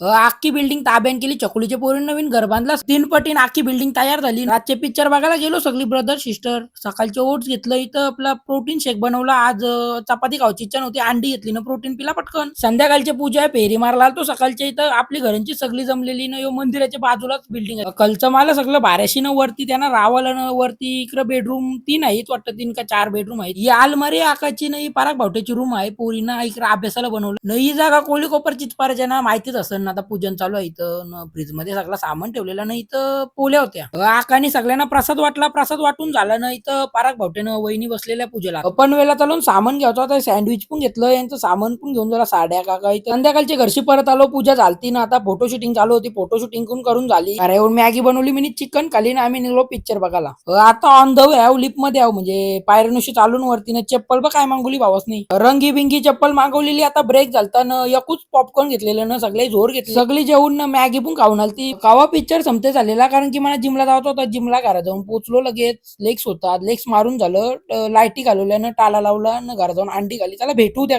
अख्खी बिल्डिंग ताब्यात केली. चकुलीच्या पोरीनं नवीन घर बांधलं. 3 पटीनं अख्खी बिल्डिंग तयार झाली. रातचे पिक्चर बघायला गेलो सगळी ब्रदर, सिस्टर. सकाळचे ओट्स घेतलं. इथं आपला प्रोटीन शेक बनवला. आज चपाती खायची इच्छा नव्हती. अंडी घेतली ना प्रोटीन पिला पटकन. संध्याकाळची पूजा आहे. फेरी मारायला आलतो सकाळच्या इथं. आपली घरांची सगळी जमलेली ना मंदिराच्या बाजूलाच बिल्डिंग आहे. कलचं मला सगळं भाऱ्याशी न वरती त्यांना रावाला न वरती इकडं बेडरूम 3 आहेत वाटतं 3 का 4 बेडरूम आहेत. ही अलमारी आकाची नाही पराग भावट्याची रूम आहे. पोरीनं इकडे अभ्यासाला बनवलं. न ही जागा कोळी कोपरचीच पार ज्यांना माहितीच असेल ना आता पूजन चालू आहे इथं फ्रीज मध्ये सगळं सामान ठेवलेलं ना इथं पोल्या होत्या. आकानी सगळ्यांना प्रसाद वाटला. प्रसाद वाटून झाला ना इथं पराग भावट्यानं वहिनी बसलेल्या पूजेला. पण वेळेला चालून सामान घ्यायचं होतं. सँडविच पण घेतलं. यांचं सामान पण घेऊन झाला. साड्या काका इथं संध्याकाळच्या घरशी परत आलो. पूजा झालती ना आता फोटो शूटिंग चालू होती. फोटो शूटिंग करून झाली. अरे येऊन मॅगी बनवली मी चिकन खाली ना आम्ही निघलो पिक्चर बघायला. आता ऑन द वे लिप मध्ये आहो म्हणजे पायऱ्यानुशी चालून वरती ना चप्पल बघ काय मागवली भावाच नाही. रंगी बिंगी चप्पल मागवलेली. आता ब्रेक झालता ना एकूच पॉपकॉर्न घेतलेलं ना सगळे जोर घेतले. सगळी जेवून ना मॅगी पण खाऊन आलती. कावा पिक्चर संपते झालेला कारण की मला जिमला जायचं होतं. जिमला घरा जाऊन पोचलो लगेच. लेग्स होता लेग्स मारून झालं. लाईटी घालवल्यानं टाला लावला घरा जाऊन अंडी घाली. त्याला भेटू द्या.